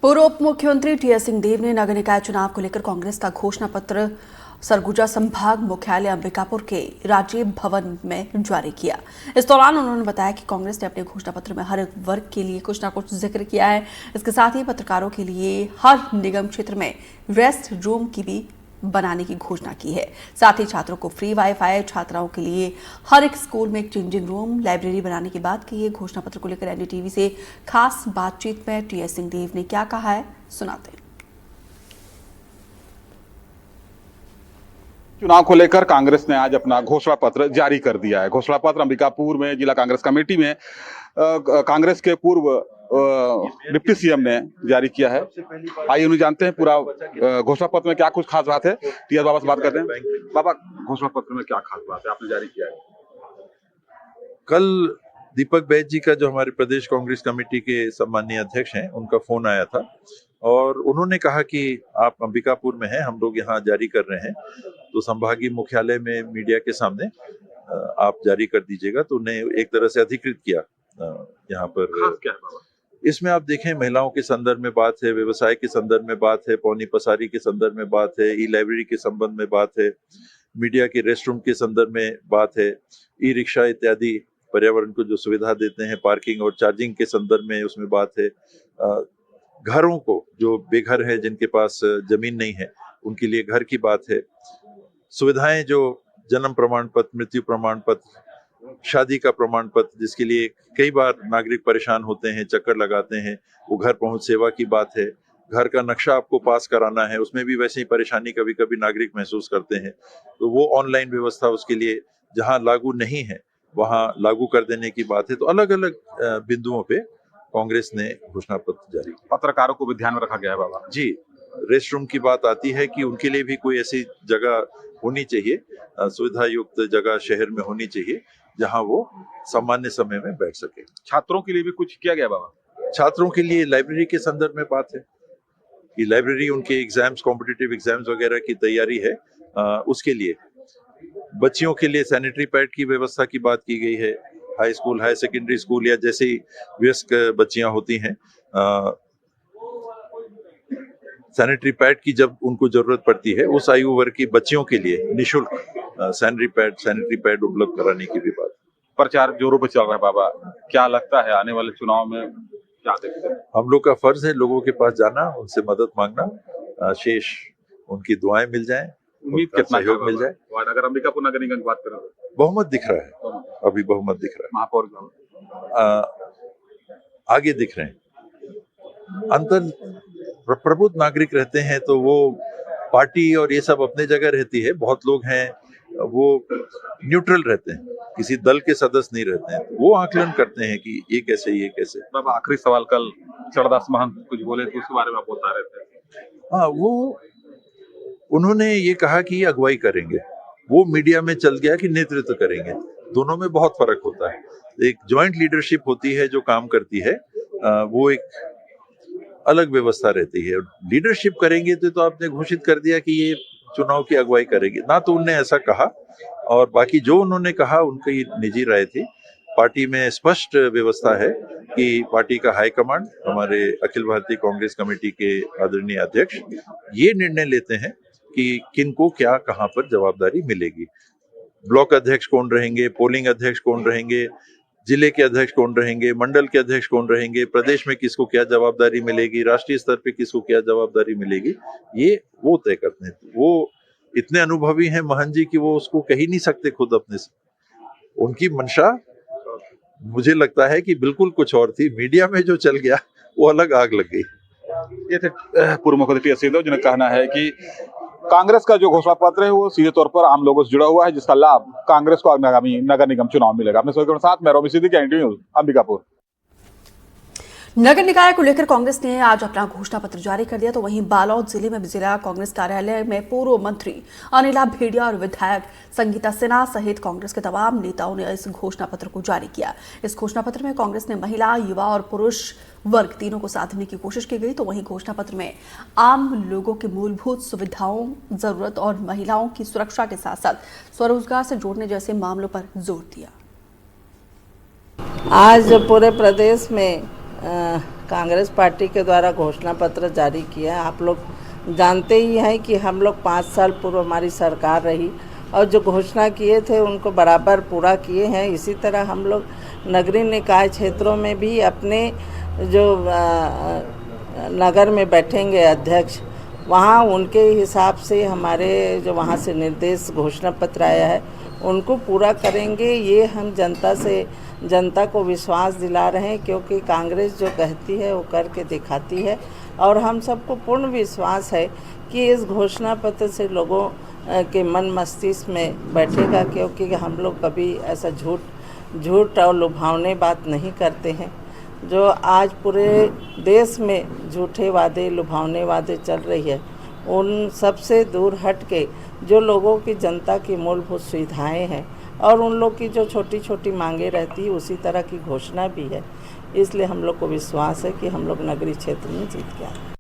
पूर्व उप मुख्यमंत्री टीएस सिंहदेव ने नगर निकाय चुनाव को लेकर कांग्रेस का घोषणा पत्र सरगुजा संभाग मुख्यालय अंबिकापुर के राजीव भवन में जारी किया। इस दौरान उन्होंने बताया कि कांग्रेस ने अपने घोषणा पत्र में हर वर्ग के लिए कुछ न कुछ जिक्र किया है। इसके साथ ही पत्रकारों के लिए हर निगम क्षेत्र में रेस्ट रूम की भी बनाने की घोषणा की है। साथ ही छात्रों को फ्री वाईफाई, छात्राओं के लिए हर एक स्कूल में एक चेंजिंग रूम, लाइब्रेरी बनाने की बात की है। घोषणा पत्र को लेकर एनडीटीवी से खास बातचीत में टीएस सिंहदेव ने क्या कहा है, सुनाते हैं। चुनाव को लेकर कांग्रेस ने आज अपना घोषणा पत्र जारी कर दिया है। घोषणा पत्र अंबिकापुर में जिला कांग्रेस कमेटी में कांग्रेस के पूर्व डिप्टी सीएम ने जारी किया है। आइए उन्हें जानते हैं पूरा घोषणा पत्र में क्या कुछ खास बात है। टीएस बाबा से बात करते हैं। बाबा, घोषणा पत्र में क्या खास बात है आपने जारी किया है? कल दीपक बैज जी का, जो हमारे प्रदेश कांग्रेस कमेटी के सम्मानीय अध्यक्ष हैं, उनका फोन आया था और उन्होंने कहा कि आप अंबिकापुर में हैं, हम लोग यहाँ जारी कर रहे हैं, तो संभागीय मुख्यालय में मीडिया के सामने आप जारी कर दीजिएगा। तो उन्हें एक तरह से अधिकृत किया यहाँ पर। क्या है बाबा? इसमें आप देखें, महिलाओं के संदर्भ में बात है, व्यवसाय के संदर्भ में बात है, पौनी पसारी के संदर्भ में बात है, ई लाइब्रेरी के संबंध में बात है, मीडिया के रेस्ट रूम के संदर्भ में बात है, ई रिक्शा इत्यादि पर्यावरण को जो सुविधा देते हैं, पार्किंग और चार्जिंग के संदर्भ में उसमें बात है, घरों को जो बेघर है, जिनके पास जमीन नहीं है, उनके लिए घर की बात है, सुविधाएं जो जन्म प्रमाण पत्र, मृत्यु प्रमाण पत्र, शादी का प्रमाण पत्र, जिसके लिए कई बार नागरिक परेशान होते हैं, चक्कर लगाते हैं, वो घर पहुंच सेवा की बात है। घर का नक्शा आपको पास कराना है, उसमें भी वैसे ही परेशानी कभी कभी नागरिक महसूस करते हैं, तो वो ऑनलाइन व्यवस्था उसके लिए जहां लागू नहीं है वहां लागू कर देने की बात है। तो अलग अलग बिंदुओं पे कांग्रेस ने घोषणा पत्र जारी किया। पत्रकारों को भी ध्यान में रखा गया है बाबा जी। रेस्ट रूम की बात आती है कि उनके लिए भी कोई ऐसी जगह होनी चाहिए, सुविधा युक्त जगह शहर में होनी चाहिए, जहां वो सामान्य समय में बैठ सके। छात्रों के लिए भी कुछ किया गया बाबा? छात्रों के लिए लाइब्रेरी के संदर्भ में बात है कि लाइब्रेरी उनके एग्जाम्स, कॉम्पिटिटिव एग्जाम्स वगैरह की तैयारी है, उसके लिए बच्चियों के लिए सैनिटरी पैड की व्यवस्था की बात की गई है। High school, high secondary school या जैसे ही वयस्क बच्चियां होती हैं, सैनिटरी पैड की जब उनको जरूरत पड़ती है, उस आयु वर्ग की बच्चियों के लिए निःशुल्क सैनिटरी पैड उपलब्ध कराने की भी बात। प्रचार जोरों पर चल रहा है बाबा, क्या लगता है आने वाले चुनाव में क्या देखते हैं? हम लोग का फर्ज है लोगों के पास जाना, उनसे मदद मांगना, शेष उनकी दुआएं मिल जाएं, उम्मीद कितना सहयोग मिल जाए। अगर अंबिकापुर नगर निगम की बात करें, बहुमत दिख रहा है, अभी बहुमत दिख रहा है। महापौर आगे दिख रहे हैं। अंतर प्रबुद्ध नागरिक रहते हैं तो वो पार्टी और ये सब अपने जगह रहती है। बहुत लोग हैं वो न्यूट्रल रहते हैं, किसी दल के सदस्य नहीं रहते हैं, वो आकलन करते हैं कि ये कैसे, ये कैसे। बाबा, आखिरी सवाल, कल चरणदास महंत कुछ बोले तो उसके बारे में आप बता रहे थे। हाँ, वो उन्होंने ये कहा कि अगुवाई करेंगे, वो मीडिया में चल गया कि नेतृत्व करेंगे। दोनों में बहुत फर्क होता है। एक ज्वाइंट लीडरशिप होती है जो काम करती है, वो एक अलग व्यवस्था रहती है। लीडरशिप करेंगे तो आपने घोषित कर दिया कि ये चुनाव की अगुवाई करेंगे ना, तो उनने ऐसा कहा। और बाकी जो उन्होंने कहा उनकी निजी राय थी। पार्टी में स्पष्ट व्यवस्था है कि पार्टी का हाईकमांड, हमारे अखिल भारतीय कांग्रेस कमेटी के आदरणीय अध्यक्ष, ये निर्णय लेते हैं कि किनको क्या कहां पर जवाबदारी मिलेगी। ब्लॉक अध्यक्ष कौन रहेंगे, पोलिंग अध्यक्ष कौन रहेंगे, जिले के अध्यक्ष कौन रहेंगे, मंडल के अध्यक्ष कौन रहेंगे, प्रदेश में किसको क्या जवाबदारी मिलेगी, राष्ट्रीय स्तर पे किसको क्या जवाबदारी मिलेगी, ये वो तय करते हैं। वो इतने अनुभवी हैं महंत जी कि वो उसको कह ही नहीं सकते खुद अपने से। उनकी मंशा मुझे लगता है कि बिल्कुल कुछ और थी, मीडिया में जो चल गया वो अलग आग लग गई। ये थे पूर्व मुख्यमंत्री टीएस सिंहदेव, जिन्होंने कहना है कि कांग्रेस का जो घोषणा पत्र है वो सीधे तौर पर आम लोगों से जुड़ा हुआ है, जिसका लाभ कांग्रेस को आगामी नगर निगम चुनाव मिलेगा। अपने सहयोगी के साथ मैं रोमी सिद्दीकी, एनडीटीवी न्यूज़, अंबिकापुर। नगर निकाय को लेकर कांग्रेस ने आज अपना घोषणा पत्र जारी कर दिया, तो वहीं बालोद जिले में जिला कांग्रेस कार्यालय में पूर्व मंत्री अनिला भेड़िया और विधायक संगीता सिन्हा सहित कांग्रेस के तमाम नेताओं ने इस घोषणा पत्र को जारी किया। इस घोषणा पत्र में कांग्रेस ने महिला, युवा और पुरुष वर्ग तीनों को साधने की कोशिश की गई। तो वहीं घोषणा पत्र में आम लोगों की मूलभूत सुविधाओं, जरूरत और महिलाओं की सुरक्षा के साथ साथ स्वरोजगार से जोड़ने जैसे मामलों पर जोर दिया। आज पूरे प्रदेश में कांग्रेस पार्टी के द्वारा घोषणा पत्र जारी किया है। आप लोग जानते ही हैं कि हम लोग 5 साल पूर्व हमारी सरकार रही और जो घोषणा किए थे उनको बराबर पूरा किए हैं। इसी तरह हम लोग नगरीय निकाय क्षेत्रों में भी अपने जो नगर में बैठेंगे अध्यक्ष, वहाँ उनके हिसाब से हमारे जो वहाँ से निर्देश घोषणा पत्र आया है उनको पूरा करेंगे। ये हम जनता को विश्वास दिला रहे हैं, क्योंकि कांग्रेस जो कहती है वो करके दिखाती है और हम सबको पूर्ण विश्वास है कि इस घोषणा पत्र से लोगों के मन मस्तिष्क में बैठेगा, क्योंकि हम लोग कभी ऐसा झूठ और लुभावने बात नहीं करते हैं। जो आज पूरे देश में झूठे वादे लुभावने वादे चल रही है, उन सबसे दूर हट के जो लोगों की जनता की मूलभूत सुविधाएं हैं और उन लोग की जो छोटी छोटी मांगे रहती है उसी तरह की घोषणा भी है। इसलिए हम लोग को विश्वास है कि हम लोग नगरीय क्षेत्र में जीत के आएंगे।